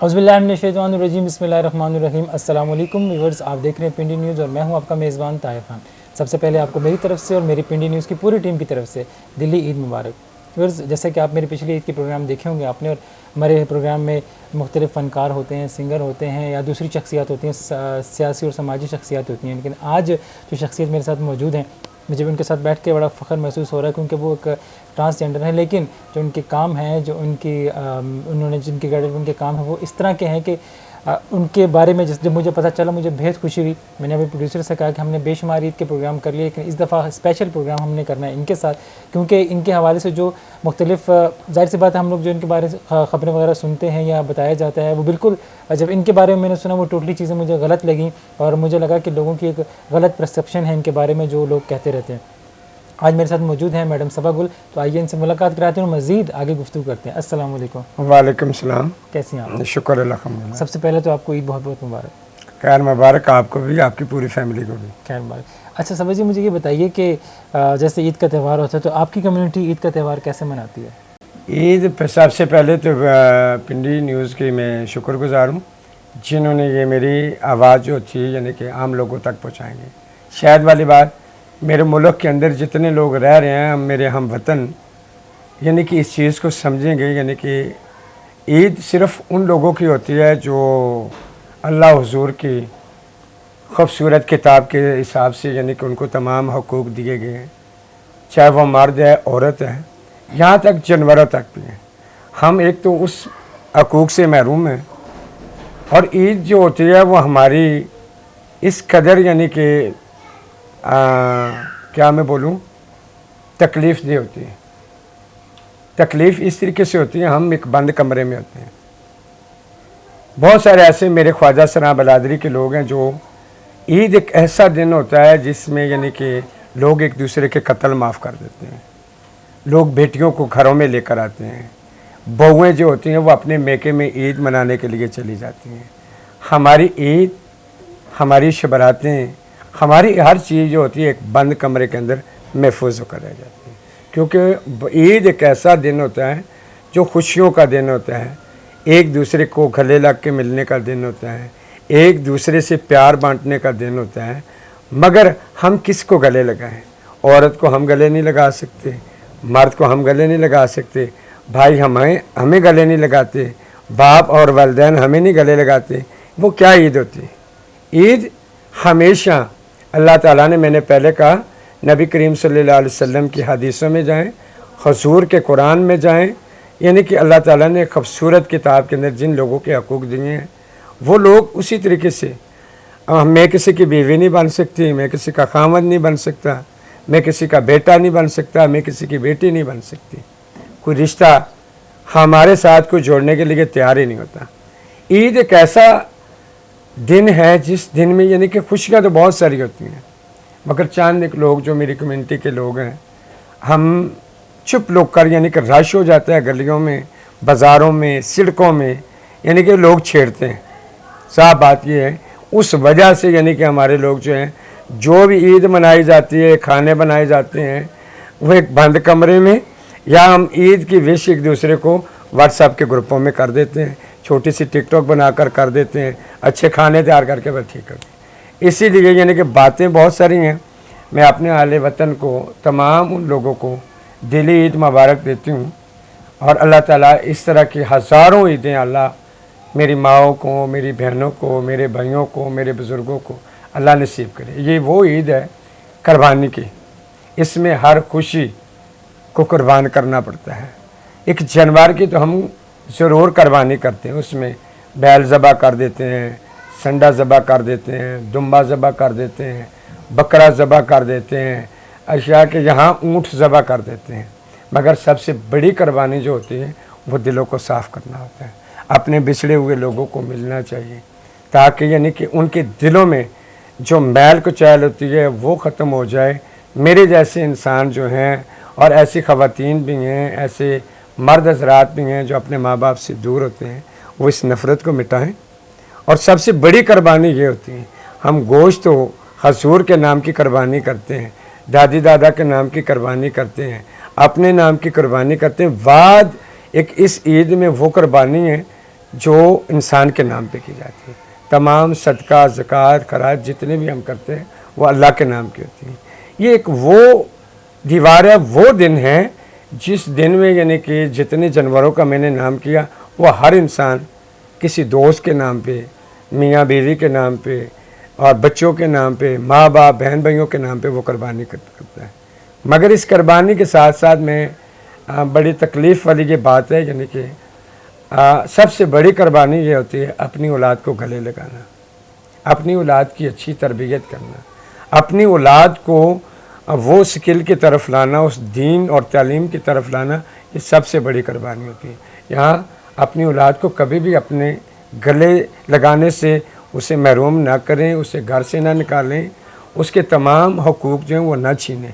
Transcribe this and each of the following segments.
औज़ुबिल्लाहिमिनश्शैतानिर्रजीम बिस्मिल्लाहिर्रहमानिर्रहीम। अस्सलाम वालेकुम व्यूअर्स, आप देख रहे हैं पिंडी न्यूज़ और मैं हूं आपका मेज़बान ताहिर खान। सबसे पहले आपको मेरी तरफ से और मेरी पिंडी न्यूज़ की पूरी टीम की तरफ से दिल्ली ईद मुबारक। व्यूअर्स, जैसे कि आप मेरे पिछले ईद के प्रोग्राम देखे होंगे आपने, और हमारे प्रोग्राम में मुख्तलिफ़ फ़नकार होते हैं, सिंगर होते हैं या दूसरी शख्सियात होती हैं, सियासी और समाजी शख्सियात होती हैं। लेकिन आज जो शख्सियत मेरे साथ मौजूद हैं, मुझे उनके साथ बैठ के बड़ा फ़ख्र महसूस हो रहा है, क्योंकि वो एक ट्रांसजेंडर है, लेकिन जो उनके काम हैं, जो उन्होंने जिनके गाइड उनके काम हैं, वो इस तरह के हैं कि उनके बारे में जब मुझे पता चला मुझे बेहद खुशी हुई। मैंने अभी प्रोड्यूसर से कहा कि हमने बेशुमार ईद के प्रोग्राम कर लिए, लेकिन इस दफ़ा स्पेशल प्रोग्राम हमने करना है इनके साथ, क्योंकि इनके हवाले से जो मुख्तलिफ ज़ाहिर सी बात है हम लोग जो इनके बारे में ख़बरें वगैरह सुनते हैं या बताया जाता है, वो बिल्कुल जब इनके बारे में मैंने सुना वो टोटली चीज़ें मुझे गलत लगी और मुझे लगा कि लोगों की एक गलत परसेप्शन है इनके बारे में जो लोग कहते रहते हैं। आज मेरे साथ मौजूद हैं मैडम सबा गुल, तो आइए इनसे मुलाकात कराते हैं और मज़ीद आगे गुफ्तगू करते हैं। अस्सलाम वालेकुम। वालेकुम सलाम। कैसी हैं आप? शुक्र अल्हम्दुलिल्लाह। सबसे पहले तो आपको ईद बहुत बहुत मुबारक। खैर मुबारक आपको भी, आपकी पूरी फैमिली को भी खैर मुबारक। अच्छा सबा जी, मुझे ये बताइए कि जैसे ईद का त्यौहार होता है तो आपकी कम्युनिटी ईद का त्यौहार कैसे मनाती है? ईद पर सबसे पहले तो पिंडी न्यूज़ की मैं शुक्रगुजार हूँ जिन्होंने ये मेरी आवाज़ जो थी यानी कि आम लोगों तक पहुँचाएंगे। शायद वाली बात, मेरे मुल्क के अंदर जितने लोग रह रहे हैं मेरे हम वतन, यानी कि इस चीज़ को समझेंगे, यानी कि ईद सिर्फ़ उन लोगों की होती है जो अल्लाह हुज़ूर की खूबसूरत किताब के हिसाब से यानी कि उनको तमाम हकूक़ दिए गए हैं, चाहे वो मर्द है औरत है, यहाँ तक जानवरों तक भी हैं। हम एक तो उस हकूक़ से महरूम हैं, और ईद जो होती है वो हमारी इस कदर यानी कि क्या मैं बोलूँ, तकलीफ़ नहीं होती है। तकलीफ़ इस तरीके से होती है, हम एक बंद कमरे में होते हैं। बहुत सारे ऐसे मेरे ख्वाजा सना बलादरी के लोग हैं जो ईद एक ऐसा दिन होता है जिसमें यानी कि लोग एक दूसरे के कत्ल माफ़ कर देते हैं, लोग बेटियों को घरों में लेकर आते हैं, बहुएँ जो होती हैं वो अपने मेके में ईद मनाने के लिए चली जाती हैं। हमारी ईद, हमारी शबरातें, हमारी हर चीज़ जो होती है एक बंद कमरे के अंदर महफूज होकर रह जाती है, क्योंकि ईद एक ऐसा दिन होता है जो खुशियों का दिन होता है, एक दूसरे को गले लग के मिलने का दिन होता है, एक दूसरे से प्यार बांटने का दिन होता है। मगर हम किसको गले लगाएं? औरत को हम गले नहीं लगा सकते, मर्द को हम गले नहीं लगा सकते, भाई हमें गले नहीं लगाते, बाप और वालिदैन हमें नहीं गले लगाते। वो क्या ईद होती है? ईद हमेशा अल्लाह ताला ने, मैंने पहले कहा, नबी करीम सल्लल्लाहु अलैहि वसल्लम की हदीसों में जाएं, हुज़ूर के कुरान में जाएं, यानी कि अल्लाह ताला ने खूबसूरत किताब के अंदर जिन लोगों के हकूक़ दिए हैं वो लोग उसी तरीके से, मैं किसी की बीवी नहीं बन सकती, मैं किसी का खामद नहीं बन सकता, मैं किसी का बेटा नहीं बन सकता, मैं किसी की बेटी नहीं बन सकती। कोई रिश्ता हमारे साथ को जोड़ने के लिए तैयार ही नहीं होता। ईद एक ऐसा दिन है जिस दिन में यानी कि खुशियाँ तो बहुत सारी होती हैं, मगर चंद एक लोग जो मेरी कम्युनिटी के लोग हैं, हम चुप लोग कर यानी कि रश हो जाता है गलियों में, बाज़ारों में, सड़कों में, यानी कि लोग छेड़ते हैं। साफ बात यह है, उस वजह से यानी कि हमारे लोग जो हैं, जो भी ईद मनाई जाती है, खाने बनाए जाते हैं, वो एक बंद कमरे में, या हम ईद की विश एक दूसरे को व्हाट्सएप के ग्रुपों में कर देते हैं, छोटी सी टिकटॉक बनाकर कर देते हैं, अच्छे खाने तैयार करके बस ठीक करते हैं। इसीलिए यानी कि बातें बहुत सारी हैं। मैं अपने आले वतन को, तमाम उन लोगों को दिली ईद मुबारक देती हूँ, और अल्लाह ताला इस तरह की हज़ारों ईदें अल्लाह मेरी माओं को, मेरी बहनों को, मेरे भाइयों को, मेरे बुज़ुर्गों को अल्लाह नसीब करे। ये वो ईद है कुर्बानी की, इसमें हर खुशी को कुर्बान करना पड़ता है। एक जानवर की तो हम ज़रूर कुर्बानी करते हैं, उसमें बैल ज़बा कर देते हैं, संडा ज़बा कर देते हैं, दुम्बा ज़बा कर देते हैं, बकरा ज़बा कर देते हैं, अशिया के यहाँ ऊँट ज़बा कर देते हैं। मगर सबसे बड़ी कुर्बानी जो होती है वो दिलों को साफ़ करना होता है। अपने बिछड़े हुए लोगों को मिलना चाहिए, ताकि यानी कि उनके दिलों में जो मैल कुचैल होती है वो ख़त्म हो जाए। मेरे जैसे इंसान जो हैं, और ऐसी ख़वातीन भी हैं, ऐसे मर्द हज़रात भी हैं जो अपने माँ बाप से दूर होते हैं, वो इस नफ़रत को मिटाएं। और सबसे बड़ी कुर्बानी ये होती है, हम गोश्त तो हुज़ूर के नाम की कुर्बानी करते हैं, दादी दादा के नाम की कुर्बानी करते हैं, अपने नाम की कुर्बानी करते हैं। बाद एक इस ईद में वो कुर्बानी है जो इंसान के नाम पे की जाती है। तमाम सदका, ज़कात, खराज जितने भी हम करते हैं वो अल्लाह के नाम की होती हैं। ये एक वो दीवार है, वो दिन है जिस दिन में यानी कि जितने जानवरों का मैंने नाम किया वो हर इंसान किसी दोस्त के नाम पे, मियाँ बीवी के नाम पे और बच्चों के नाम पे, माँ बाप बहन भाइयों के नाम पे वो कुर्बानी करता है। मगर इस कुर्बानी के साथ साथ में बड़ी तकलीफ़ वाली ये बात है, यानी कि सबसे बड़ी कुर्बानी ये होती है अपनी औलाद को गले लगाना, अपनी औलाद की अच्छी तरबियत करना, अपनी औलाद को वो स्किल की तरफ लाना, उस दीन और तालीम की तरफ लाना, ये सबसे बड़ी कुर्बानी होती है। यहाँ अपनी औलाद को कभी भी अपने गले लगाने से उसे महरूम ना करें, उसे घर से ना निकालें, उसके तमाम हकूक़ जो हैं वो ना छीनें।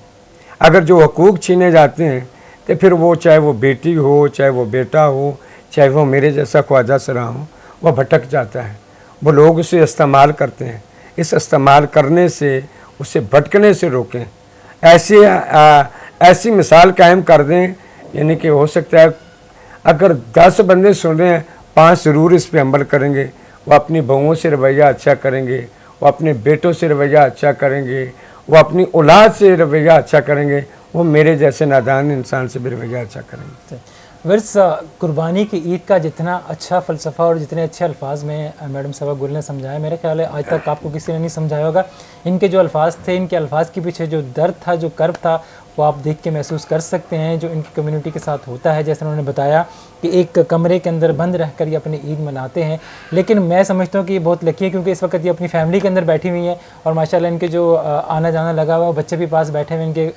अगर जो हकूक़ छीने जाते हैं तो फिर वो चाहे वो बेटी हो, चाहे वो बेटा हो, चाहे वो मेरे जैसा ख्वाजा सरा हो, वो भटक जाता है। वो लोग उसे इस्तेमाल करते हैं। इस इस्तेमाल करने से, उसे भटकने से रोकें। ऐसी मिसाल कायम कर दें, यानी कि हो सकता है अगर 10 बंदे सुन रहे हैं, 5 ज़रूर इस पे अमल करेंगे। वो अपनी बहुओं से रवैया अच्छा करेंगे, वो अपने बेटों से रवैया अच्छा करेंगे, वो अपनी औलाद से रवैया अच्छा करेंगे, वो मेरे जैसे नादान इंसान से भी रवैया अच्छा करेंगे। वर्स कुर्बानी की ईद का जितना अच्छा फ़लसफ़ा और जितने अच्छे अल्फाज में मैडम सबा गुल ने समझाया, मेरे ख्याल है आज तक आपको किसी ने नहीं समझाया होगा। इनके जो अल्फाज थे, इनके अल्फाज के पीछे जो दर्द था, जो कर्ब था, वो आप देख के महसूस कर सकते हैं जो इनकी कम्युनिटी के साथ होता है। जैसे उन्होंने बताया कि एक कमरे के अंदर बंद रहकर ये अपनी ईद मनाते हैं, लेकिन मैं समझता हूँ कि ये बहुत लकी है क्योंकि इस वक्त ये अपनी फैमिली के अंदर बैठी हुई हैं और माशाल्लाह इनके जो आना जाना लगा हुआ है, बच्चे भी पास बैठे हुए, इनके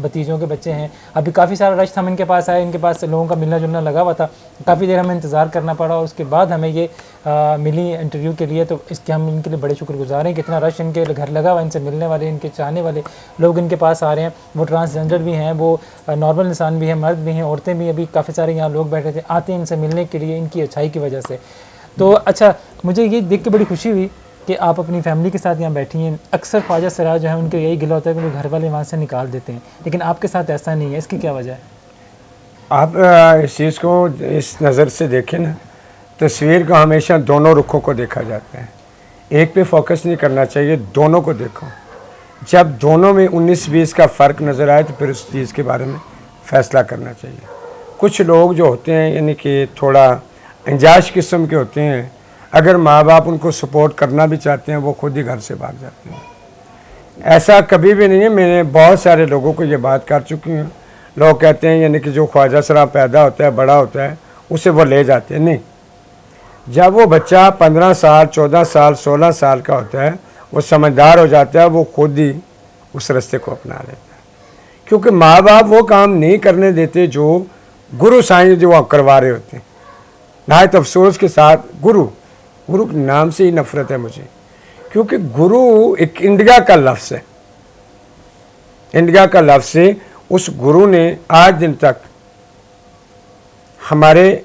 भतीजों के बच्चे हैं। अभी काफ़ी सारा रश हम इनके पास आए, इनके पास लोगों का मिलना जुलना लगा हुआ था, काफ़ी देर हमें इंतज़ार करना पड़ा और उसके बाद हमें ये मिली इंटरव्यू के लिए। तो इसके हम इनके लिए बड़े शुक्रगुजार हैं। कितना रश इनके घर लगा हुआ, इनसे मिलने वाले, इनके चाहने वाले लोग इनके पास आ रहे हैं। वो ट्रांसजेंडर भी हैं, वो नॉर्मल इंसान भी हैं, मर्द भी हैं, औरतें भी। अभी काफ़ी सारे यहाँ लोग बैठे थे, आते हैं इनसे मिलने के लिए इनकी अच्छाई की वजह से। तो अच्छा, मुझे ये देख के बड़ी खुशी हुई कि आप अपनी फैमिली के साथ यहाँ बैठी हैं। अक्सर ख्वाजा सराज जो है उनको यही गिला होता है कि वो घर वाले वहाँ से निकाल देते हैं, लेकिन आपके साथ ऐसा नहीं है। इसकी क्या वजह है? आप इस चीज़ को इस नज़र से देखें ना, तस्वीर को हमेशा दोनों रुखों को देखा जाता है, एक पे फोकस नहीं करना चाहिए, दोनों को देखो। जब दोनों में 19-20 का फ़र्क नज़र आए तो फिर उस चीज़ के बारे में फ़ैसला करना चाहिए। कुछ लोग जो होते हैं यानी कि थोड़ा अंजाश किस्म के होते हैं, अगर माँ बाप उनको सपोर्ट करना भी चाहते हैं वो खुद ही घर से भाग जाते हैं। ऐसा कभी भी नहीं है। मैंने बहुत सारे लोगों को ये बात कर चुकी हूँ। लोग कहते हैं यानी कि जो ख्वाजा सरा पैदा होता है, बड़ा होता है, उसे वो ले जाते हैं। नहीं, जब वो बच्चा 15 साल, 14 साल, 16 साल का होता है, वो समझदार हो जाता है, वो खुद ही उस रास्ते को अपना लेता है। क्योंकि माँ बाप वो काम नहीं करने देते जो गुरु साईं जो वो करवा रहे होते हैं। नहायत अफसोस के साथ गुरु के नाम से ही नफरत है मुझे, क्योंकि गुरु एक इंडिया का लफ्ज़ है। इंडिया का लफ्ज़ है। उस गुरु ने आज दिन तक हमारे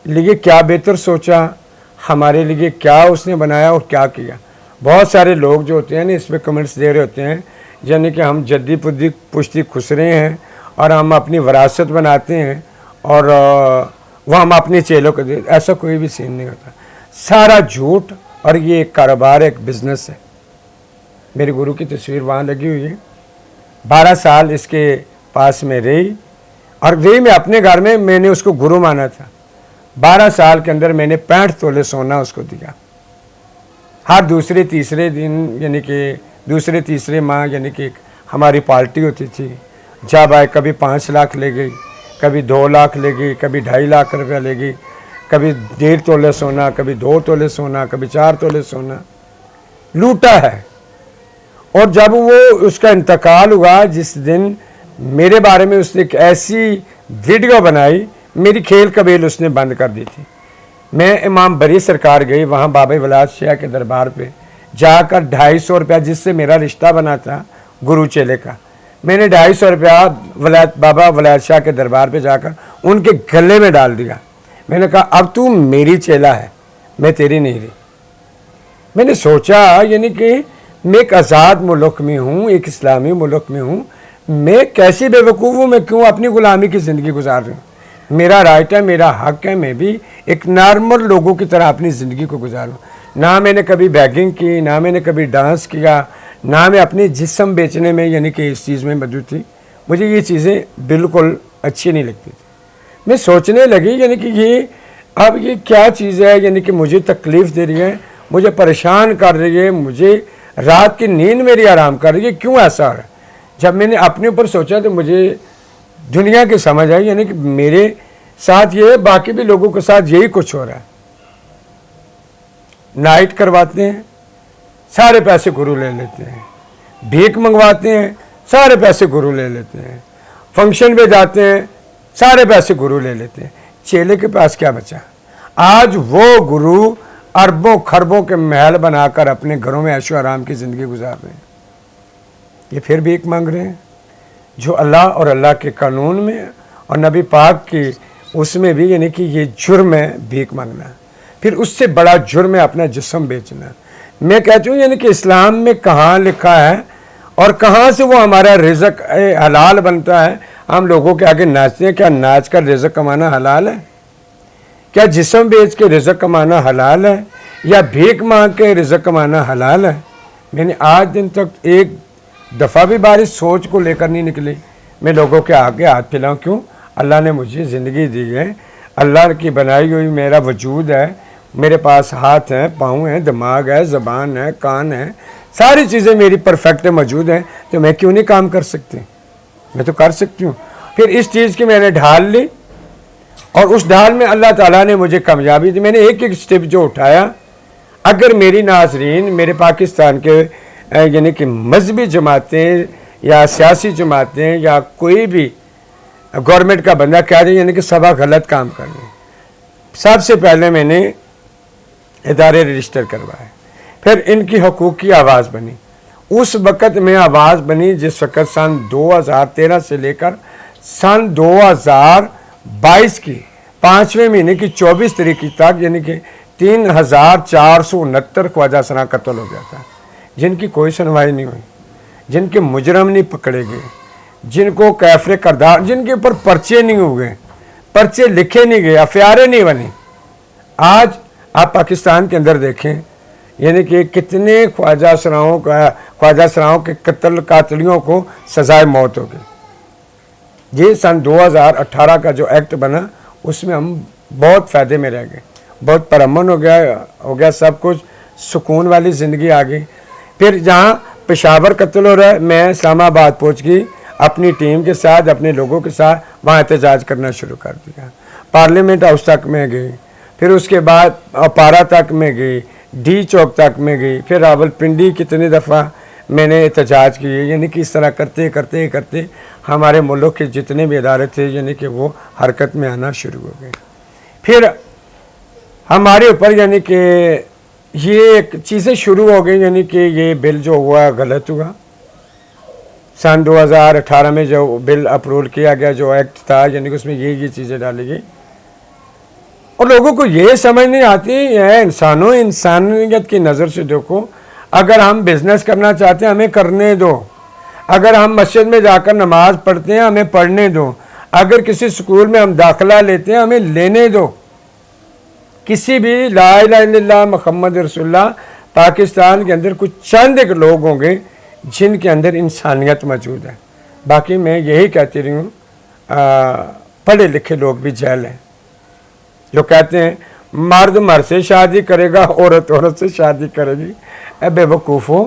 लिए क्या बेहतर सोचा, हमारे लिए क्या उसने बनाया और क्या किया। बहुत सारे लोग जो होते हैं ना इसमें कमेंट्स दे रहे होते हैं यानी कि हम जद्दी पुश्ती खुश रहे हैं और हम अपनी विरासत बनाते हैं और वह हम अपने चेलों को दे। ऐसा कोई भी सीन नहीं होता, सारा झूठ। और ये एक कारोबार है, एक बिज़नेस है। मेरे गुरु की तस्वीर वहाँ लगी हुई है। 12 साल इसके पास में रही और रही मैं अपने घर में, मैंने उसको गुरु माना था। 12 साल के अंदर मैंने 65 तोले सोना उसको दिया। हर दूसरे तीसरे दिन यानी कि दूसरे तीसरे माह यानी कि हमारी पार्टी होती थी। जब आए कभी 5 लाख ले गई, कभी 2 लाख ले गई, कभी 2.5 लाख रुपया ले गई, कभी 1.5 तोले सोना, कभी 2 तोले सोना, कभी 4 तोले सोना लूटा है। और जब वो उसका इंतकाल हुआ, जिस दिन मेरे बारे में उसने एक ऐसी वीडियो बनाई, मेरी खेल कबील उसने बंद कर दी थी। मैं इमाम बरी सरकार गई, वहाँ बाबा वलायत शाह के दरबार पे जाकर 250 रुपया, जिससे मेरा रिश्ता बना था गुरु चेले का, मैंने 250 रुपया बाबा वलायत शाह के दरबार पे जाकर उनके गले में डाल दिया। मैंने कहा अब तू मेरी चेला है, मैं तेरी नहीं रही। मैंने सोचा यानी कि मैं एक आज़ाद मुल्क में हूँ, एक इस्लामी मुल्क में हूँ, मैं कैसी बेवकूफ़ हूँ, मैं क्यों अपनी ग़ुलामी की ज़िंदगी गुजार रही हूँ। मेरा राइट है, मेरा हक है, मैं भी एक नॉर्मल लोगों की तरह अपनी ज़िंदगी को गुजारूँ। ना मैंने कभी बैगिंग की, ना मैंने कभी डांस किया, ना मैं अपने जिस्म बेचने में यानी कि इस चीज़ में मौजूद थी। मुझे ये चीज़ें बिल्कुल अच्छी नहीं लगती थी। मैं सोचने लगी यानी कि ये अब ये क्या चीज़ है, यानी कि मुझे तकलीफ़ दे रही है, मुझे परेशान कर रही है, मुझे रात की नींद मेरी आराम कर रही है, क्यों ऐसा हो रहा है। जब मैंने अपने ऊपर सोचा तो मुझे दुनिया की समझ आई, यानी कि मेरे साथ ये, बाकी भी लोगों के साथ यही कुछ हो रहा है। नाइट करवाते हैं, सारे पैसे गुरु ले लेते हैं, भीख मंगवाते हैं, सारे पैसे गुरु ले लेते हैं, फंक्शन पे जाते हैं, सारे पैसे गुरु ले लेते हैं। चेले के पास क्या बचा? आज वो गुरु अरबों खरबों के महल बनाकर अपने घरों में ऐशो आराम की ज़िंदगी गुजार रहे हैं। ये फिर भीख मांग रहे हैं, जो अल्लाह और अल्लाह के कानून में और नबी पाक की उसमें भी, यानी कि ये जुर्म है भीख मांगना। फिर उससे बड़ा जुर्म है अपना जिस्म बेचना। मैं कहती हूँ यानी कि इस्लाम में कहाँ लिखा है और कहाँ से वो हमारा रिज़्क हलाल बनता है। हम लोगों के आगे नाचते हैं, क्या नाच कर रिज़्क कमाना हलाल है? क्या जिस्म बेच के रिज़्क कमाना हलाल है, या भीख मांग के रिज़्क कमाना हलाल है? मैंने आज दिन तक एक दफ़ा भी बारिश सोच को लेकर नहीं निकली। मैं लोगों के आगे हाथ फैलाऊँ क्यों? अल्लाह ने मुझे ज़िंदगी दी है, अल्लाह की बनाई हुई मेरा वजूद है, मेरे पास हाथ हैं, पाँव हैं, दिमाग है, ज़बान है, कान है, सारी चीज़ें मेरी परफेक्ट मौजूद हैं, तो मैं क्यों नहीं काम कर सकती? मैं तो कर सकती हूँ। फिर इस चीज़ की मैंने ढाल ली और उस ढाल में अल्लाह ताला ने मुझे कामयाबी दी। मैंने एक एक स्टेप जो उठाया, अगर मेरी नाज़रीन मेरे पाकिस्तान के यानी कि मजहबी जमातें या सियासी जमातें या कोई भी गवर्नमेंट का बंदा कह रही यानी कि सभा गलत काम कर रही, सबसे पहले मैंने इदारे रजिस्टर करवाए, फिर इनकी हकूक़ की आवाज़ बनी। उस वक़्त में आवाज़ बनी जिस वक़्त सन 2013 से लेकर सन 2022 की 5वें महीने की 24 तारीख तक यानी कि 3469 ख्वाजा सना कत्ल हो गया था, जिनकी कोई सुनवाई नहीं हुई, जिनके मुजरम नहीं पकड़े गए, जिनको कैफरे करदार, जिनके ऊपर पर्चे नहीं हुए, पर्चे लिखे नहीं गए, एफआईआर नहीं बनी। आज आप पाकिस्तान के अंदर देखें यानी कि कितने ख्वाजा सराओं के कत्ल कातलियों को सजाए मौत हो गई। ये सन 2018 का जो एक्ट बना उसमें हम बहुत फ़ायदे में रह गए, बहुत परअमन हो गया, सब कुछ सुकून वाली ज़िंदगी आ गई। फिर जहाँ पेशावर कत्ल हो रहा है, मैं इस्लामाबाद पहुँच गई अपनी टीम के साथ, अपने लोगों के साथ, वहाँ एहतजाज करना शुरू कर दिया। पार्लियामेंट हाउस तक में गई, फिर उसके बाद अपारा तक में गई, डी चौक तक में गई, फिर रावलपिंडी कितनी दफ़ा मैंने एहतजाज किए। यानी कि इस तरह करते करते करते हमारे मुल्क के जितने भी इदारे थे यानी कि वो हरकत में आना शुरू हो गए। फिर हमारे ऊपर यानी कि ये एक चीज़ें शुरू हो गई, यानी कि ये बिल जो हुआ गलत हुआ। सन 2018 में जो बिल अप्रूव किया गया, जो एक्ट था, यानी कि उसमें ये चीज़ें डाली गई और लोगों को ये समझ नहीं आती है। इंसानियत की नज़र से देखो, अगर हम बिज़नेस करना चाहते हैं हमें करने दो, अगर हम मस्जिद में जाकर नमाज पढ़ते हैं हमें पढ़ने दो, अगर किसी स्कूल में हम दाखिला लेते हैं हमें लेने दो। किसी भी ला इलाहा इल्लल्लाह मुहम्मद रसूलुल्लाह पाकिस्तान के अंदर कुछ चंद एक लोग होंगे जिनके अंदर इंसानियत मौजूद है। बाकी मैं यही कहती रही हूँ, पढ़े लिखे लोग भी जहल हैं, जो कहते हैं मर्द मर्द से शादी करेगा, औरत औरत से शादी करेगी। बेवकूफ़ों,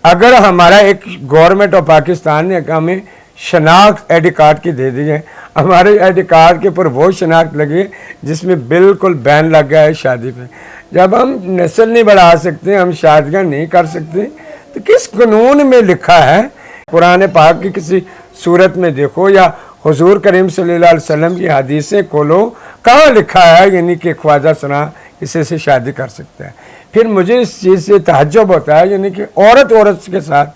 अगर हमारा एक गवर्नमेंट ऑफ पाकिस्तान ने हमें शनाख्त आई डी कार्ड की दे दी है, हमारे आई डी कार्ड के ऊपर वो शनाख्त लगी जिसमें बिल्कुल बैन लग गया है शादी पे। जब हम नस्ल नहीं बढ़ा सकते, हम शादियाँ नहीं कर सकते, तो किस कानून में लिखा है? कुरान पाक की किसी सूरत में देखो या हुजूर करीम सल्लल्लाहु अलैहि वसल्लम की हदीसें खोलो, कहाँ लिखा है यानी कि ख्वाजा सना किसी से शादी कर सकता है। फिर मुझे इस चीज़ से ताज्जुब होता है, यानी कि औरत औरत के साथ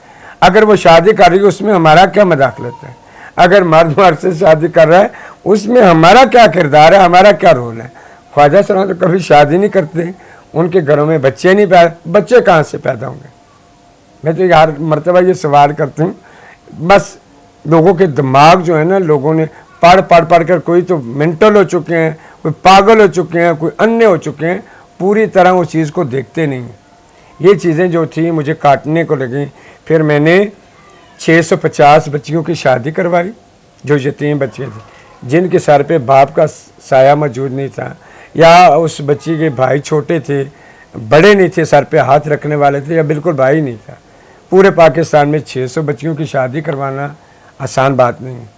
अगर वो शादी कर रही है उसमें हमारा क्या मदाखलत है? अगर मर्द मर्द से शादी कर रहा है उसमें हमारा क्या किरदार है, हमारा क्या रोल है? ख्वाजा सना तो कभी शादी नहीं करते, उनके घरों में बच्चे नहीं पैदा, बच्चे कहाँ से पैदा होंगे? मैं तो यार मरतबा ये सवाल करती हूँ, बस लोगों के दिमाग जो है ना, लोगों ने पढ़ पढ़ पढ़ कर कोई तो मेंटल हो चुके हैं, कोई पागल हो चुके हैं, कोई अन्य हो चुके हैं, पूरी तरह उस चीज़ को देखते नहीं हैं। ये चीज़ें जो थी मुझे काटने को लगी। फिर मैंने 650 बच्चियों की शादी करवाई जो यतीम बच्चे थे, जिनके सर पे बाप का साया मौजूद नहीं था, या उस बच्ची के भाई छोटे थे, बड़े नहीं थे, सर पे हाथ रखने वाले थे, या बिल्कुल भाई नहीं था। पूरे पाकिस्तान में 600 बच्चियों की शादी करवाना आसान बात नहीं है।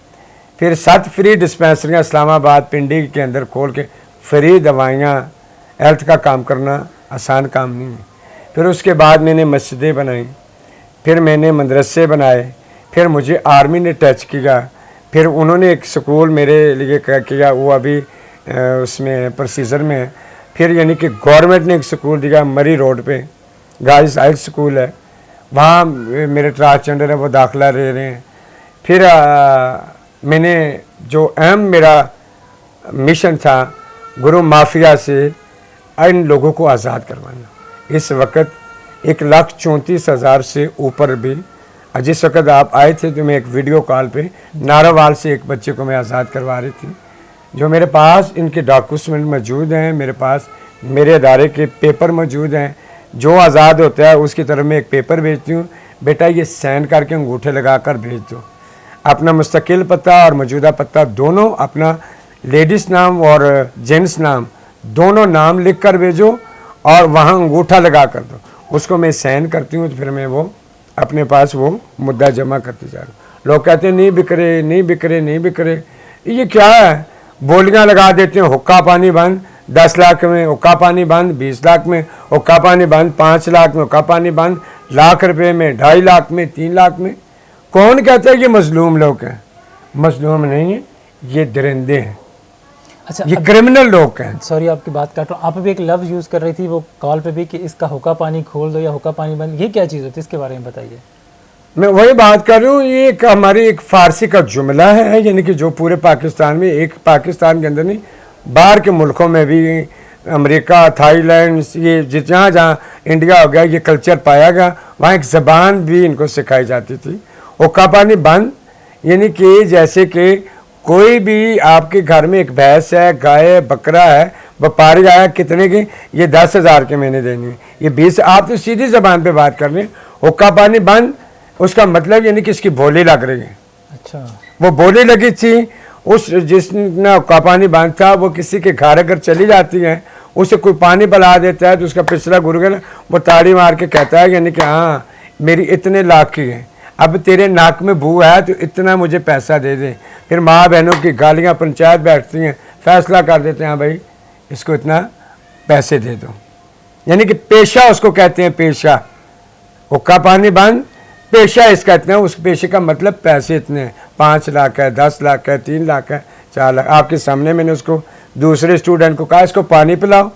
फिर 7 फ्री डिस्पेंसरियाँ इस्लामाबाद पिंडी के अंदर खोल के फ्री दवाइयाँ, हेल्थ का काम करना आसान काम नहीं है। फिर उसके बाद मैंने मस्जिदें बनाई, फिर मैंने मदरसे बनाए, फिर मुझे आर्मी ने टच किया, फिर उन्होंने एक स्कूल मेरे लिए किया, वो अभी उसमें प्रोसीजर में है। फिर यानी कि गवर्नमेंट ने एक स्कूल दिया मरी रोड पे, गाइस हाई स्कूल है, वहाँ मेरे ट्रांसजेंडर है वो दाखिला ले रहे हैं। फिर मैंने जो अहम मेरा मिशन था गुरु माफिया से इन लोगों को आज़ाद करवाना। इस वक्त 1,34,000 से ऊपर भी, जिस वक्त आप आए थे तो मैं एक वीडियो कॉल पे नारावाल से एक बच्चे को मैं आज़ाद करवा रही थी। जो मेरे पास इनके डॉक्यूमेंट मौजूद हैं, मेरे पास मेरे अदारे के पेपर मौजूद हैं। जो आज़ाद होता है उसकी तरफ मैं एक पेपर भेजती हूँ, बेटा ये साइन करके अंगूठे लगा कर भेज दो। अपना मुस्तकिल पता और मौजूदा पता दोनों, अपना लेडीज़ नाम और जेंट्स नाम दोनों नाम लिख कर भेजो और वहाँ अंगूठा लगा कर दो। उसको मैं साइन करती हूँ तो फिर मैं वो अपने पास वो मुद्दा जमा करती जा रहा हूँ। लोग कहते हैं नहीं बिक रहे, नहीं बिक रहे, नहीं बिक रहे। ये क्या है? बोलियाँ लगा देते हैं, हुक्का पानी बंद 10 लाख में, हुक्का पानी बंद 20 लाख में, हुक्का पानी बंद 5 लाख में, हुक्का पानी बंद लाख रुपए में, 2.5 लाख में, 3 लाख में। कौन कहता है ये मजलूम लोग हैं? मजलूम नहीं है, ये दरिंदे हैं। अच्छा, ये क्रिमिनल लोग हैं। सॉरी आपकी बात काट रहा हूँ, आप भी एक लफ्ज़ यूज़ कर रही थी वो कॉल पे भी कि इसका हुक्का पानी खोल दो या हुक्का पानी बंद, ये क्या चीज़ होती है, इसके बारे में बताइए। मैं वही बात कर रही हूँ, ये एक हमारी एक फ़ारसी का जुमला है, यानी कि जो पूरे पाकिस्तान में, एक पाकिस्तान के अंदर नहीं बाहर के मुल्कों में भी, अमेरिका, थाईलैंड, ये जहाँ जहाँ इंडिया हो गया ये कल्चर पाया गया, वहाँ एक ज़बान भी इनको सिखाई जाती थी। हुक्का पानी बंद यानी कि जैसे कि कोई भी आपके घर में एक भैंस है, गाय है, बकरा है, व्यापारी आया कितने की, ये 10,000 के मैंने देनी है, ये 20। आप तो सीधी ज़बान पे बात कर रहे हैं। हुक्का पानी बंद उसका मतलब यानी कि इसकी बोली लग रही है। अच्छा, वो बोली लगी थी, उस जिसने हुक्का पानी बंद था वो किसी के घर अगर चली जाती है, उसे कोई पानी पिला देता है तो उसका पिछला गुर्गल वो ताड़ी मार के कहता है यानी कि हाँ मेरी इतने लाख की है, अब तेरे नाक में बू है तो इतना मुझे पैसा दे दे। फिर माँ बहनों की गालियाँ, पंचायत बैठती हैं, फैसला कर देते हैं हाँ भाई इसको इतना पैसे दे दो। यानी कि पेशा उसको कहते हैं, पेशा। हुक्का पानी बंद पेशा इसका इतना है, उस पेशे का मतलब पैसे इतने हैं, 5 लाख है, 10 लाख है, 3 लाख है, 4 लाख। आपके सामने मैंने उसको दूसरे स्टूडेंट को कहा इसको पानी पिलाओ।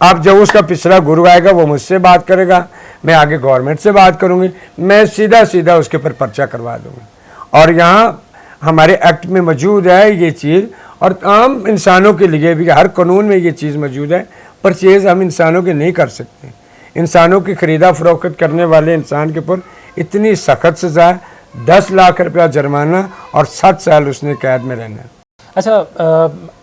अब जब उसका पिछला गुरु आएगा वो मुझसे बात करेगा, मैं आगे गवर्नमेंट से बात करूँगी, मैं सीधा सीधा उसके ऊपर पर्चा करवा दूँगी। और यहाँ हमारे एक्ट में मौजूद है ये चीज़, और आम इंसानों के लिए भी हर कानून में ये चीज़ मौजूद है। परचेज़ हम इंसानों के नहीं कर सकते। इंसानों की ख़रीदा फरोख्त करने वाले इंसान के ऊपर इतनी सख्त सज़ा है, 10 लाख रुपया जुर्माना और 7 साल उसने कैद में रहना है। अच्छा,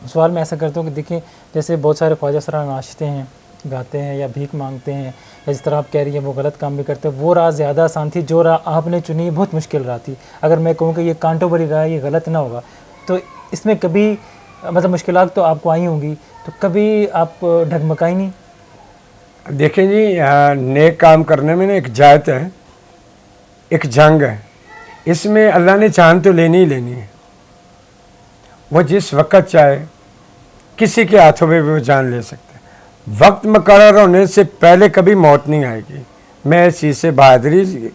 सवाल मैं ऐसा करता हूँ कि देखिए जैसे बहुत सारे ख्वाजा सरा नाचते हैं, गाते हैं या भीख मांगते हैं, या जिस तरह आप कह रही हैं वो गलत काम भी करते हैं, वो राह ज़्यादा आसान थी, जो राह आपने चुनी बहुत मुश्किल राह थी। अगर मैं कहूँ कि ये कांटों भरी राह, ये गलत ना होगा, तो इसमें कभी मतलब मुश्किलात तो आपको आई होंगी, तो कभी आप ढगमगाई नहीं? देखें जी, नेक काम करने में ना एक जायत है, एक जंग है, इसमें अल्लाह ने जान तो लेनी ही लेनी है। वो जिस वक़्त चाहे किसी के हाथों में भी वो जान ले सकता है। वक्त मुकर्रर होने से पहले कभी मौत नहीं आएगी। मैं इस चीज़ से बहादुरी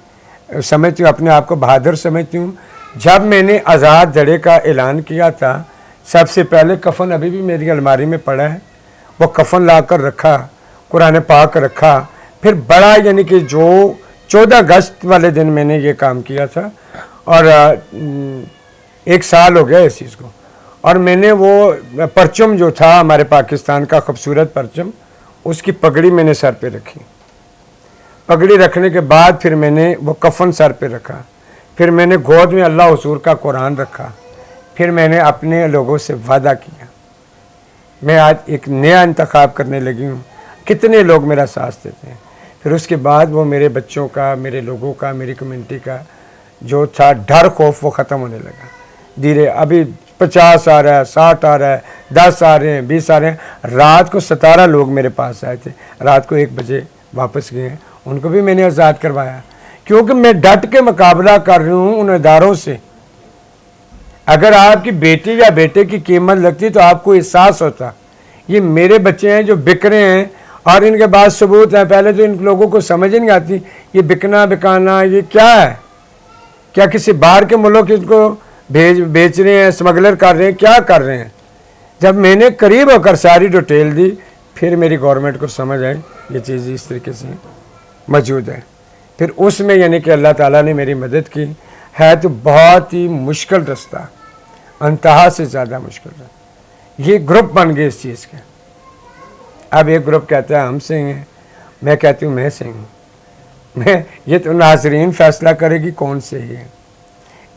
समझती हूँ, अपने आप को बहादुर समझती हूँ। जब मैंने आज़ाद धड़े का ऐलान किया था, सबसे पहले कफ़न अभी भी मेरी अलमारी में पड़ा है, वो कफ़न ला कर रखा, कुरान पाक रखा। फिर बड़ा यानी कि जो 14 अगस्त वाले दिन मैंने ये काम किया था, और 1 साल हो गया इस चीज़ को। और मैंने वो परचम जो था हमारे पाकिस्तान का खूबसूरत परचम, उसकी पगड़ी मैंने सर पे रखी। पगड़ी रखने के बाद फिर मैंने वो कफ़न सर पे रखा। फिर मैंने गोद में अल्लाह हुजूर का कुरान रखा। फिर मैंने अपने लोगों से वादा किया, मैं आज एक नया इंतखाब करने लगी हूँ, कितने लोग मेरा साथ देते हैं। फिर उसके बाद वो मेरे बच्चों का, मेरे लोगों का, मेरी कम्युनिटी का जो था डर खौफ वो ख़त्म होने लगा धीरे। अभी 50 आ रहा है, 60 आ रहा है, 10 आ रहे हैं, 20 आ रहे हैं। रात को 17 लोग मेरे पास आए थे, रात को 1 बजे वापस गए हैं, उनको भी मैंने आज़ाद करवाया, क्योंकि मैं डट के मुकाबला कर रही हूँ उन इदारों से। अगर आपकी बेटी या बेटे की कीमत लगती तो आपको एहसास होता, ये मेरे बच्चे हैं जो बिक रहे हैं और इनके पास सबूत हैं। पहले तो इन लोगों को समझ ही नहीं आती ये बिकना बिकाना ये क्या है, क्या किसी बाहर के मुल्क इनको बेच रहे हैं, स्मगलर कर रहे हैं, क्या कर रहे हैं। जब मैंने करीब होकर सारी डिटेल दी, फिर मेरी गवर्नमेंट को समझ आई ये चीज़ इस तरीके से मौजूद है। फिर उसमें यानी कि अल्लाह ताला ने मेरी मदद की। है तो बहुत ही मुश्किल रास्ता, अंतहा से ज़्यादा मुश्किल रास्ता। ये ग्रुप बन गए इस चीज़ के। अब एक ग्रुप कहता है हम सही हैं, मैं कहती हूँ मैं सही हूँ। मैं ये तो नाजरीन फैसला करेगी कौन सही है।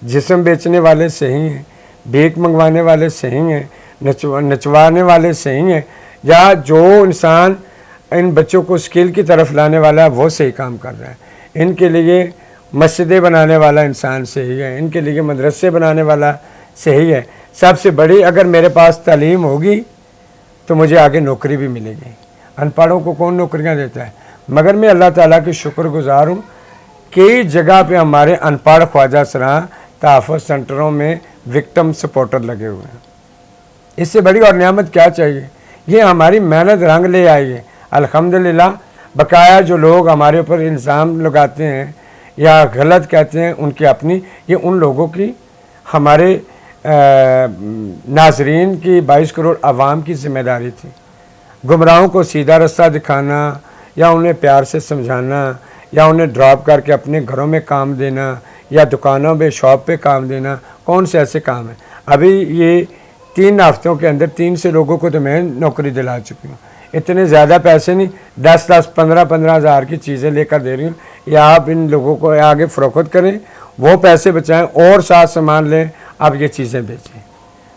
जिस्म बेचने वाले सही हैं, भीख मंगवाने वाले सही हैं, नचवाने वाले सही हैं, या जो इंसान इन बच्चों को स्किल की तरफ लाने वाला है वो सही काम कर रहा है। इनके लिए मस्जिदें बनाने वाला इंसान सही है, इनके लिए मदरसे बनाने वाला सही है। सबसे बड़ी अगर मेरे पास तालीम होगी तो मुझे आगे नौकरी भी मिलेगी। अनपढ़ों को कौन नौकरियां देता है। मगर मैं अल्लाह ताला की शुक्रगुजार हूँ, कई जगह पे हमारे अनपढ़ ख्वाजा सराह तहफ़्फ़ुज़ सेंटरों में विक्टिम सपोर्टर लगे हुए हैं। इससे बड़ी और नियामत क्या चाहिए। ये हमारी मेहनत रंग ले आई है अल्हम्दुलिल्लाह। बकाया जो लोग हमारे ऊपर इल्ज़ाम लगाते हैं या गलत कहते हैं उनकी अपनी, ये उन लोगों की, हमारे नाजरीन की 22 करोड़ आवाम की जिम्मेदारी थी। गुमराहों को सीधा रास्ता दिखाना या उन्हें प्यार से समझाना या उन्हें ड्रॉप करके अपने घरों में काम देना या दुकानों पे शॉप पे काम देना, कौन से ऐसे काम है। अभी ये 3 हफ्तों के अंदर 300 लोगों को तो मैं नौकरी दिला चुकी हूँ। इतने ज़्यादा पैसे नहीं, 10-10, 15-15 हज़ार की चीज़ें लेकर दे रही हूँ। या आप इन लोगों को आगे फ़रोख्त करें, वो पैसे बचाएं और साथ सामान लें, आप ये चीज़ें बेचें।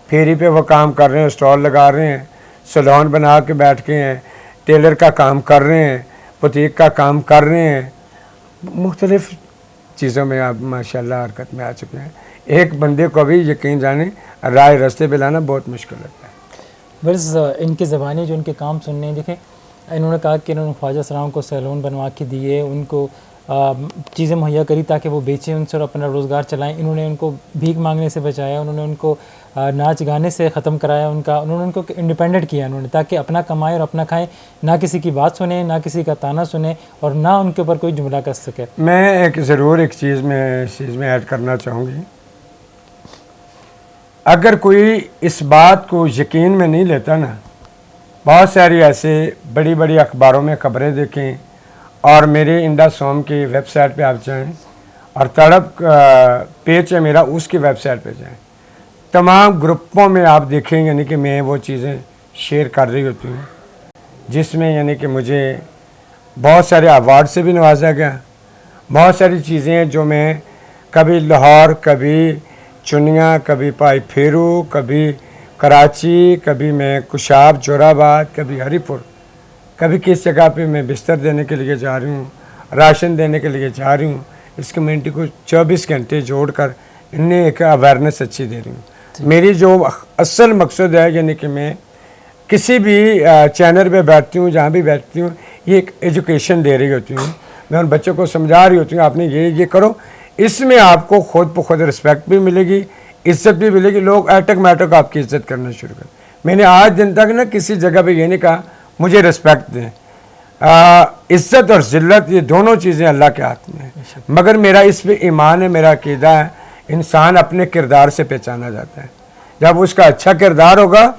फेरी पे वो काम कर रहे हैं, स्टॉल लगा रहे हैं, सैलून बना के बैठ के हैं, टेलर का काम कर रहे हैं, बुटीक का काम कर रहे हैं, मुख्तलिफ़ चीज़ों में आप माशाल्लाह हरकत में आ चुके हैं। एक बंदे को भी यकीन जाने राह रास्ते पे लाना बहुत मुश्किल होता है। बस इनकी ज़बानी जो उनके काम सुनने हैं, देखें इन्होंने कहा कि इन्होंने ख्वाजा सराओं को सैलून बनवा के दिए, उनको चीज़ें मुहैया करी ताकि वो बेचें, उनसे और अपना रोज़गार चलाएं। इन्होंने उनको भीख मांगने से बचाया, उन्होंने उनको नाच गाने से ख़त्म कराया, उन्होंने उनको इंडिपेंडेंट किया उन्होंने, ताकि अपना कमाएं और अपना खाएं, ना किसी की बात सुने, ना किसी का ताना सुने और ना उनके ऊपर कोई जुमला कर सके। मैं एक चीज़ में ऐड करना चाहूँगी। अगर कोई इस बात को यकीन में नहीं लेता ना, बहुत सारी ऐसे बड़ी बड़ी अखबारों में खबरें देखें और मेरे इंडा सोम की वेबसाइट पे आप जाएं और तड़प पेज है मेरा, उसकी वेबसाइट पे जाएं, तमाम ग्रुपों में आप देखें यानी कि मैं वो चीज़ें शेयर कर रही होती हूँ जिसमें यानी कि मुझे बहुत सारे अवार्ड से भी नवाजा गया। बहुत सारी चीज़ें हैं जो मैं कभी लाहौर, कभी चुनिया, कभी पाई फेरू, कभी कराची, कभी मैं कुशाब जोराबाद, कभी हरीपुर, कभी किस जगह पे मैं बिस्तर देने के लिए जा रही हूँ, राशन देने के लिए जा रही हूँ। इस कम्युनिटी को 24 घंटे जोड़कर इन्हें एक अवेयरनेस अच्छी दे रही हूँ। मेरी जो असल मकसद है यानी कि मैं किसी भी चैनल पे बैठती हूँ, जहाँ भी बैठती हूँ, ये एक एजुकेशन दे रही होती हूँ। मैं उन बच्चों को समझा रही होती हूँ आपने ये करो, इसमें आपको खुद ब खुद रिस्पेक्ट भी मिलेगी, इज्जत भी मिलेगी, लोग ऑटोमेटिक आपकी इज्जत करना शुरू कर। मैंने आज दिन तक ना किसी जगह पे ये नहीं कहा मुझे रिस्पेक्ट दें। इज्जत और ज़िल्लत ये दोनों चीज़ें अल्लाह के हाथ में है, मगर मेरा इस पे ईमान है, मेरा अकीदा है, इंसान अपने किरदार से पहचाना जाता है। जब उसका अच्छा किरदार होगा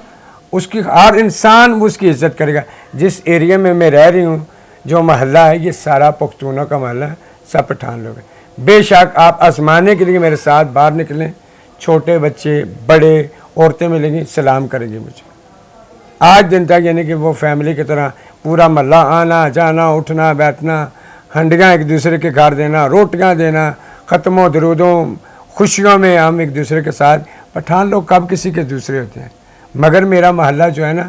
उसकी हर इंसान उसकी इज्जत करेगा। जिस एरिया में मैं रह रही हूँ, जो मोहल्ला है, ये सारा पख्तूनों का मोहल्ला है, सब पठान लोग हैं। बेशक आप आजमाने के लिए मेरे साथ बाहर निकलें, छोटे बच्चे, बड़े, औरतें मिलेंगी, सलाम करेंगी मुझे। आज दिन तक यानी कि वो फैमिली की तरह पूरा मोहल्ला आना जाना, उठना बैठना, हंडियाँ एक दूसरे के घर देना, रोटियाँ देना, ख़त्मों दरूदों खुशियों में हम एक दूसरे के साथ पठान लोग कब किसी के दूसरे होते हैं। मगर मेरा मोहल्ला जो है ना,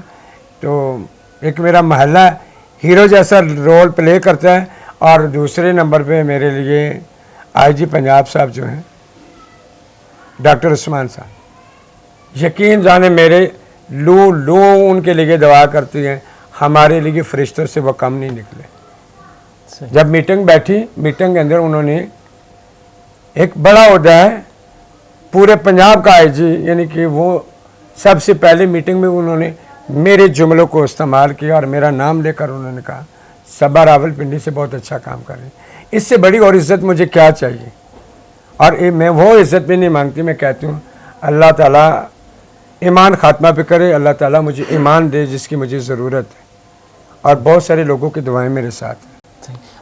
तो एक मेरा मोहल्ला हीरो जैसा रोल प्ले करता है, और दूसरे नंबर पे मेरे लिए आईजी पंजाब साहब जो हैं, डॉक्टर उस्मान साहब, यकीन जाने मेरे लू लू उनके लिए दुआ करती हैं, हमारे लिए फरिश्तों से वो कम नहीं निकले। जब मीटिंग बैठी, मीटिंग के अंदर उन्होंने एक बड़ा ओहदा है पूरे पंजाब का आईजी, यानी कि वो सबसे पहले मीटिंग में उन्होंने मेरे जुमलों को इस्तेमाल किया और मेरा नाम लेकर उन्होंने कहा सबा रावलपिंडी से बहुत अच्छा काम कर रहे हैं। इससे बड़ी और इज़्ज़त मुझे क्या चाहिए। और मैं वो इज़्ज़त भी नहीं मांगती, मैं कहती हूँ अल्लाह ताला ईमान खात्मा पे करे, अल्लाह ताला मुझे ईमान दे जिसकी मुझे ज़रूरत है, और बहुत सारे लोगों की दुआएं मेरे साथ हैं।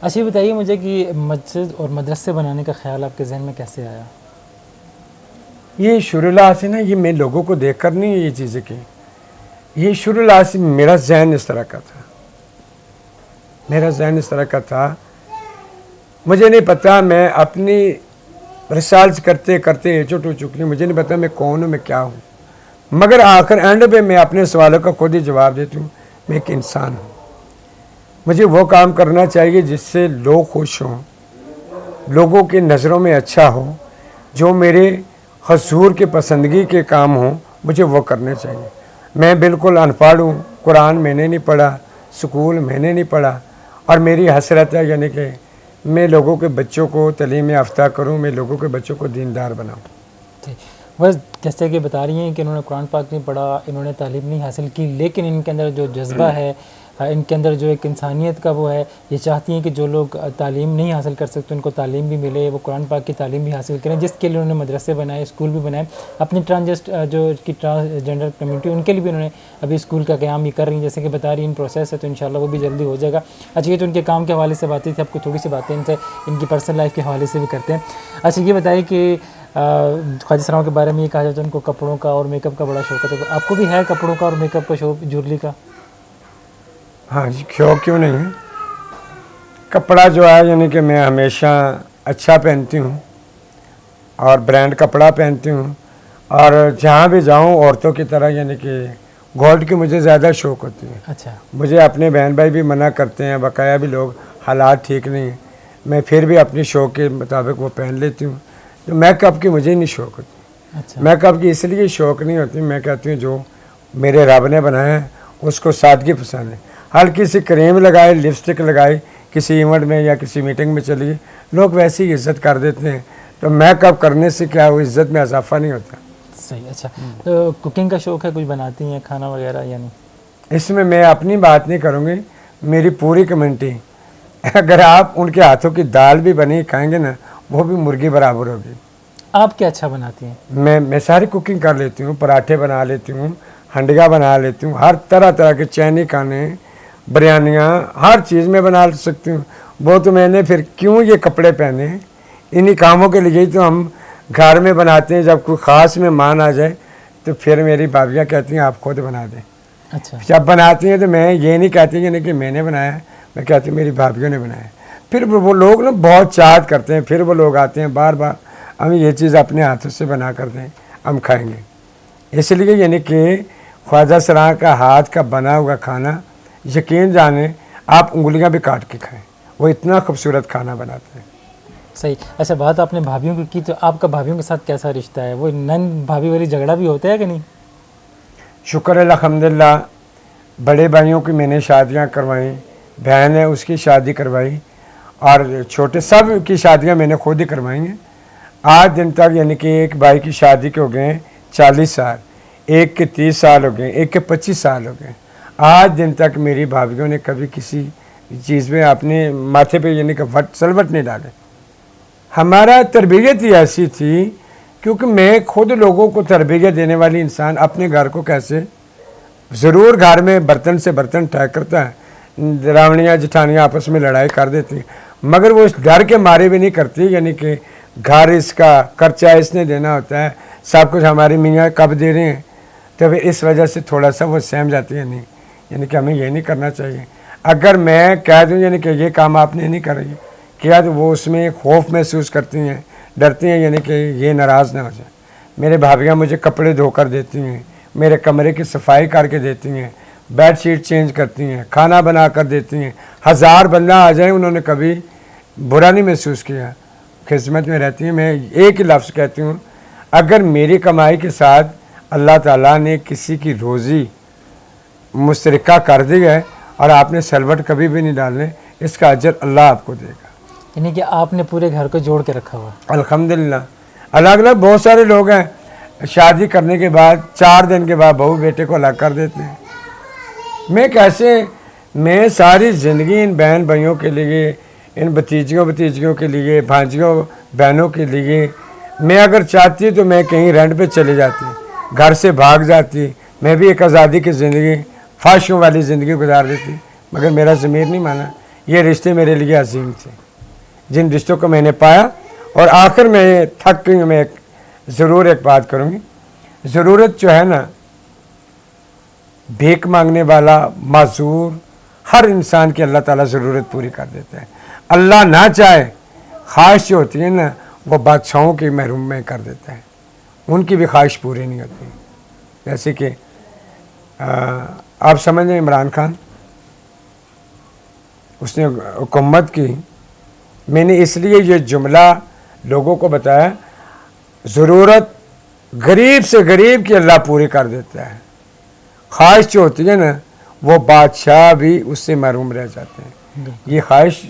अच्छा ये बताइए मुझे कि मस्जिद और मदरसे बनाने का ख्याल आपके जहन में कैसे आया? ये शुरुआत से ना, ये मैं लोगों को देख कर नहीं ये चीज़ें की, ये शुरुआत से मेरा जहन इस तरह का था, मेरा जहन इस तरह का था। मुझे नहीं पता, मैं अपनी रिसर्च करते करते एचोट हो चुकी हूँ, मुझे नहीं पता मैं कौन हूँ, मैं क्या हूँ, मगर आखिर एंड पे मैं अपने सवालों का खुद ही जवाब देती हूँ, मैं एक इंसान हूँ। मुझे वो काम करना चाहिए जिससे लोग खुश हों, लोगों की नज़रों में अच्छा हो, जो मेरे हजूर के पसंदगी के काम हों, मुझे वो करने चाहिए। मैं बिल्कुल अनपढ़ हूँ, कुरान मैंने नहीं पढ़ा, स्कूल मैंने नहीं पढ़ा, और मेरी हसरत है यानी कि मैं लोगों के बच्चों को तलीम याफ्ता करूँ, मैं लोगों के बच्चों को दीनदार बनाऊँ। बस जैसे कि बता रही हैं कि इन्होंने कुरान पाक नहीं पढ़ा, इन्होंने तालीम नहीं हासिल की, लेकिन इनके अंदर जो जज्बा है, इनके अंदर जो एक इंसानियत का वो है, ये चाहती हैं कि जो लोग तालीम नहीं हासिल कर सकते उनको तालीम भी मिले, वो कुरान पाक की तालीम भी हासिल करें, जिसके लिए उन्होंने मदरसे बनाए, स्कूल भी बनाए। अपनी ट्रांसजेंडर कम्युनिटी उनके लिए भी उन्होंने अभी स्कूल का क़याम भी कर रही हैं, जैसे कि बता रही इन प्रोसेस है, तो इंशाल्लाह वो भी जल्दी हो जाएगा। अच्छा ये तो उनके काम के हवाले से बातें थी, आपको थोड़ी सी बातें इनसे इनकी पर्सनल लाइफ के हवाले से भी करते हैं। अच्छा ये बताइए कि ख्वाजा सराओं के बारे में ये कहा जाता है उनको कपड़ों का और मेकअप का बड़ा शौक है, तो आपको भी है कपड़ों का और मेकअप का शौक, ज्वेलरी का? हाँ जी, क्यों नहीं है। कपड़ा जो है यानी कि मैं हमेशा अच्छा पहनती हूँ और ब्रांड कपड़ा पहनती हूँ, और जहाँ भी जाऊँ औरतों की तरह यानी कि गोल्ड की मुझे ज़्यादा शौक़ होती है। अच्छा, मुझे अपने बहन भाई भी मना करते हैं, बकाया भी लोग, हालात ठीक नहीं है, मैं फिर भी अपनी शौक़ के मुताबिक वो पहन लेती हूँ। तो मेकअप की मुझे नहीं शौक़ होती। अच्छा, मेकअप की इसलिए शौक़ नहीं होती, मैं कहती हूँ जो मेरे रब ने बनाया है उसको सादगी पसंद है। हल्की सी क्रीम लगाए, लिपस्टिक लगाई, किसी इवेंट में या किसी मीटिंग में चली गई, लोग वैसी ही इज़्ज़त कर देते हैं। तो मेकअप करने से क्या वो इज़्ज़त में इजाफा नहीं होता। सही। अच्छा तो कुकिंग का शौक़ है, कुछ बनाती हैं खाना वगैरह या नहीं? इसमें मैं अपनी बात नहीं करूँगी, मेरी पूरी कम्युनिटी, अगर आप उनके हाथों की दाल भी बनी खाएंगे ना, वो भी मुर्गी बराबर होगी। आप क्या अच्छा बनाती हैं? मैं सारी कुकिंग कर लेती हूँ, पराठे बना लेती हूँ, हंडिया बना लेती हूँ, हर तरह तरह के चैनी खाने, बिरयानियाँ, हर चीज़ में बना सकती हूँ। वो तो मैंने फिर क्यों ये कपड़े पहने, इन्हीं कामों के लिए ही तो हम घर में बनाते हैं। जब कोई ख़ास मेहमान आ जाए तो फिर मेरी भाभियाँ कहती हैं आप खुद बना दें। अच्छा, जब बनाती हैं तो मैं ये नहीं कहती कि नहीं कि मैंने बनाया, मैं कहती हूँ मेरी भाभियों ने बनाया। फिर वो लोग ना बहुत चाहत करते हैं, फिर वो लोग आते हैं बार बार, हम ये चीज़ अपने हाथों से बना कर दें, हम खाएँगे। इसलिए यानी कि ख्वाजा सराय का हाथ का बना हुआ खाना, यकीन जाने आप उंगलियां भी काट के खाएं, वो इतना खूबसूरत खाना बनाते हैं। सही। अच्छा बात आपने भाभीयों की, तो आपका भाभीयों के साथ कैसा रिश्ता है? वो नन भाभी वाली झगड़ा भी होता है कि नहीं? शुक्र है अल्हम्दुलिल्लाह, बड़े भाइयों की मैंने शादियां करवाई, बहन है उसकी शादी करवाई, और छोटे सब की शादियां मैंने खुद ही करवाई हैं। आज दिन तक यानी कि एक भाई की शादी के हो गए 40 साल, एक के 30 साल हो गए, एक के 25 साल हो गए। आज दिन तक मेरी भाभीयों ने कभी किसी चीज़ में अपने माथे पे यानी कि सलवट नहीं डाले। हमारा तरबियत ही ऐसी थी, क्योंकि मैं खुद लोगों को तरबियत देने वाली इंसान, अपने घर को कैसे, ज़रूर घर में बर्तन से बर्तन ठहर करता है, रावणियाँ जिठानियाँ आपस में लड़ाई कर देती हैं, मगर वो इस डर के मारे भी नहीं करती, यानी कि घर इसका खर्चा इसने देना होता है, सब कुछ हमारे मियाँ कब दे रहे हैं, तो फिर इस वजह से थोड़ा सा वो सहम जाती है। नहीं, यानी कि हमें ये नहीं करना चाहिए। अगर मैं कह दूँ यानी कि ये काम आपने नहीं कर रही किया, तो वो उसमें खौफ महसूस करती हैं, डरती हैं, यानी कि ये नाराज़ ना हो जाए। मेरे भाभियाँ मुझे कपड़े धोकर देती हैं, मेरे कमरे की सफाई करके देती हैं, बेड शीट चेंज करती हैं, खाना बना कर देती हैं। 1000 बंदा आ जाए उन्होंने कभी बुरा नहीं महसूस किया, खिदमत में रहती हैं। मैं एक ही लफ्ज़ कहती हूँ, अगर मेरी कमाई के साथ अल्लाह ताला ने किसी की रोज़ी मुशतरका कर दी है और आपने सलवट कभी भी नहीं डालने, इसका अजर अल्लाह आपको देगा। यानी कि आपने पूरे घर को जोड़ के रखा हुआ। अल्हम्दुलिल्लाह। अलग अलग बहुत सारे लोग हैं, शादी करने के बाद 4 दिन के बाद बहू बेटे को अलग कर देते हैं। मैं सारी ज़िंदगी इन बहन भाइयों के लिए, इन भतीजियों के लिए, भांजियों बहनों के लिए, मैं अगर चाहती तो मैं कहीं रेंट पे चली जाती, घर से भाग जाती, मैं भी एक आज़ादी की ज़िंदगी, ख्वाहिशों वाली ज़िंदगी गुजार देती, मगर मेरा ज़मीर नहीं माना। ये रिश्ते मेरे लिए अजीम थे, जिन रिश्तों को मैंने पाया। और आखिर में थक गई, मैं ज़रूर एक बात करूँगी, ज़रूरत जो है ना, भीख मांगने वाला, माजूर, हर इंसान की अल्लाह ताला ज़रूरत पूरी कर देता है। अल्लाह ना चाहे, ख्वाहिश जो होती है ना, वो बादशाहों की महरूम में कर देता है, उनकी भी ख्वाहिश पूरी नहीं होती। जैसे कि आप समझ लें, इमरान खान, उसने हुकूमत की। मैंने इसलिए ये जुमला लोगों को बताया, ज़रूरत गरीब से गरीब की अल्लाह पूरी कर देता है। ख्वाहिश जो होती है ना, वो बादशाह भी उससे महरूम रह जाते हैं। ये ख्वाहिश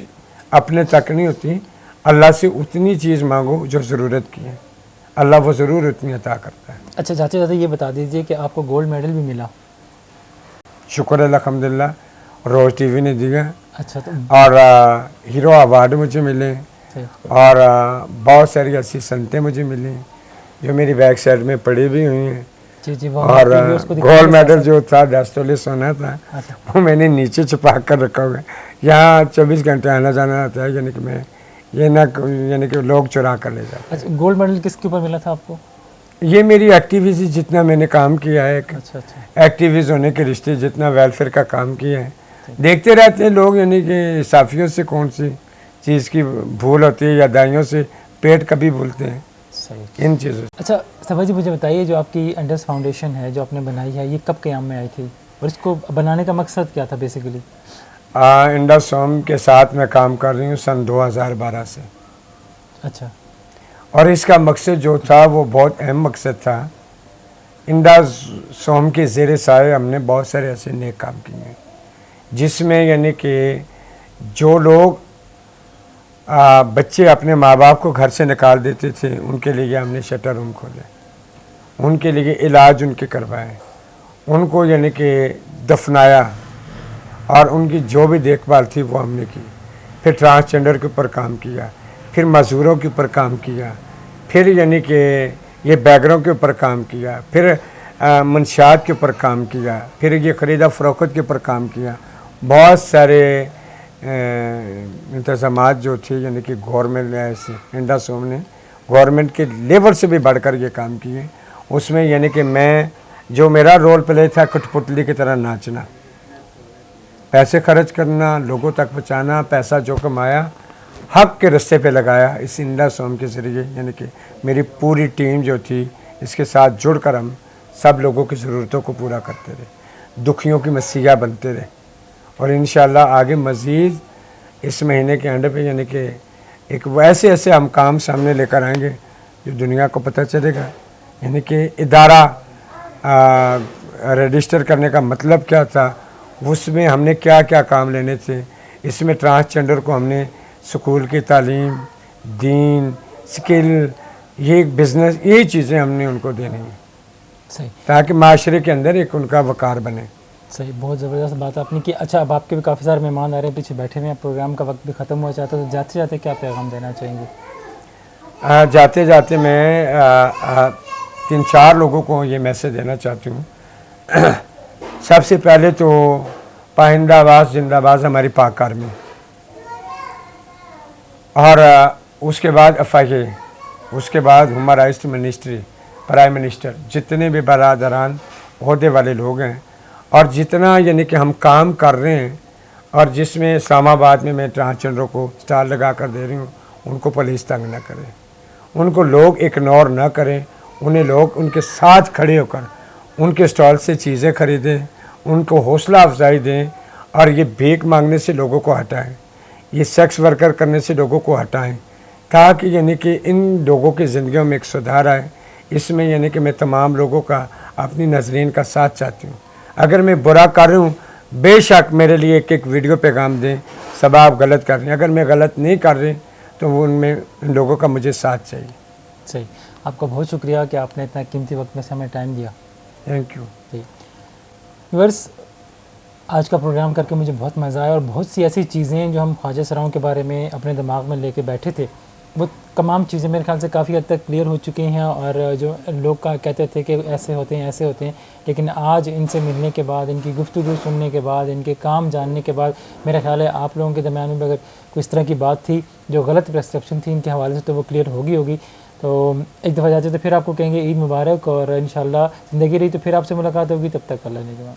अपने तक नहीं होती, अल्लाह से उतनी चीज़ मांगो जो ज़रूरत की है, अल्लाह वो ज़रूर उतनी अता करता है। अच्छा, जाते जाते ये बता दीजिए कि आपको गोल्ड मेडल भी मिला। शुक्र है अल्हम्दुलिल्लाह, रोज़ टीवी ने दिया। अच्छा, तो और हीरो अवार्ड मुझे मिले, और बहुत सारी ऐसी संतें मुझे मिली जो मेरी बैक साइड में पड़ी भी हुई हैं। जी, और गोल्ड मेडल जो था 10 तोले सोना था, अच्छा, वो मैंने नीचे छुपा कर रखा हुआ है। यहाँ 24 घंटे आना जाना आता है, यानी कि मैं ये ना, यानी कि लोग चुरा कर ले जाते हैं। अच्छा, गोल्ड मेडल किसके ऊपर मिला था आपको? ये मेरी एक्टिविटी, जितना मैंने काम किया है, अच्छा अच्छा, एक्टिविस्ट होने के रिश्ते, जितना वेलफेयर का काम किया है, देखते रहते हैं लोग, यानी कि साफियों से कौन सी चीज़ की भूल होती है, या दाइयों से पेट कभी भूलते हैं, सही, इन चीज़ों से। अच्छा सफा जी, मुझे बताइए, जो आपकी इंडस फाउंडेशन है जो आपने बनाई है, ये कब क़याम में आई थी और इसको बनाने का मकसद क्या था बेसिकली? इंडस होम के साथ मैं काम कर रही हूँ सन 2012 से। अच्छा, और इसका मकसद जो था वो बहुत अहम मकसद था। इंडस होम के ज़ेरे साए हमने बहुत सारे ऐसे नेक काम किए हैं, जिसमें यानी कि जो लोग बच्चे अपने माँ बाप को घर से निकाल देते थे, उनके लिए हमने शटर रूम खोले, उनके लिए इलाज उनके करवाए, उनको यानी कि दफनाया, और उनकी जो भी देखभाल थी वो हमने की। फिर ट्रांसजेंडर के ऊपर काम किया, फिर मजदूरों के ऊपर काम किया, फिर यानी कि ये बैगरों के ऊपर काम किया, फिर मंशियात के ऊपर काम किया, फिर ये ख़रीदा फ़रोख्त के ऊपर काम किया। बहुत सारे इंतज़ामात जो थे, यानी कि गवर्नमेंट ने, ऐसे इंडस होम ने गवर्नमेंट के लेवल से भी बढ़कर ये काम किए। उसमें यानी कि मैं, जो मेरा रोल प्ले था, कठपुतली की तरह नाचना, पैसे खर्च करना, लोगों तक पहुँचाना, पैसा जो कमाया हक के रास्ते पे लगाया इस इंडस होम के ज़रिए। यानी कि मेरी पूरी टीम जो थी, इसके साथ जुड़कर हम सब लोगों की ज़रूरतों को पूरा करते रहे, दुखियों की मसीहा बनते रहे। और इंशाअल्लाह आगे मज़ीद इस महीने के एंड पे, यानी कि एक वैसे ऐसे हम काम सामने लेकर आएंगे जो दुनिया को पता चलेगा, यानी कि इदारा रजिस्टर करने का मतलब क्या था, उसमें हमने क्या क्या काम लेने थे। इसमें ट्रांसजेंडर को हमने स्कूल की तालीम, दीन, स्किल, ये बिज़नेस, ये चीज़ें हमने उनको देनी है, सही, ताकि माशरे के अंदर एक उनका वकार बने। सही, बहुत ज़बरदस्त बात आपने की। अच्छा, अब आपके भी काफ़ी सारे मेहमान आ रहे हैं, पीछे बैठे हुए हैं, प्रोग्राम का वक्त भी ख़त्म हो जाता है, तो जाते जाते क्या पैगाम देना चाहेंगे? जाते जाते मैं 3-4 लोगों को ये मैसेज देना चाहती हूँ। सबसे पहले तो पाइंदाबाद जिंदाबाद हमारी पाक आर्मी, और उसके बाद FIA, उसके बाद human rights ministry, prime minister, जितने भी बरादरान ओहदे वाले लोग हैं, और जितना यानी कि हम काम कर रहे हैं, और जिसमें इस्लामाबाद में मैं ट्रांसजेंडरों को स्टार लगा कर दे रही हूँ, उनको पुलिस तंग ना करे, उनको लोग इग्नोर ना करें, उन्हें लोग उनके साथ खड़े होकर उनके स्टॉल से चीज़ें खरीदें, उनको हौसला अफजाई दें और ये भीख मांगने से लोगों को हटाएं, ये सेक्स वर्कर करने से लोगों को हटाएं, ताकि यानी कि इन लोगों की ज़िंदगियों में एक सुधार आए। इसमें यानी कि मैं तमाम लोगों का, अपनी नजरीन का साथ चाहती हूँ। अगर मैं बुरा कर रही हूँ, बेशक मेरे लिए एक एक वीडियो पैगाम दें, सब आप गलत कर रहे हैं। अगर मैं गलत नहीं कर रही तो वो उनमें उन लोगों का मुझे साथ चाहिए। सही, आपका बहुत शुक्रिया कि आपने इतना कीमती वक्त में से हमें टाइम दिया। Thank you. जी व्यूअर्स, आज का प्रोग्राम करके मुझे बहुत मज़ा आया और बहुत सी ऐसी चीज़ें जो हम ख्वाजा सराओं के बारे में अपने दिमाग में लेके बैठे थे, वो तमाम चीज़ें मेरे ख्याल से काफ़ी हद तक क्लियर हो चुकी हैं। और जो लोग का कहते थे कि ऐसे होते हैं ऐसे होते हैं, लेकिन आज इनसे मिलने के बाद, इनकी गुफ्तगू सुनने के बाद, इनके काम जानने के बाद, मेरा ख्याल है आप लोगों के दरमियान में अगर कोई इस तरह की बात थी जो गलत परसेप्शन थी इनके हवाले से, तो वो क्लियर होगी। तो एक दफ़ा जाते तो फिर आपको कहेंगे ईद मुबारक, और इंशाल्लाह ज़िंदगी रही तो फिर आपसे मुलाकात होगी। तब तक अल्लाह ने जवाब।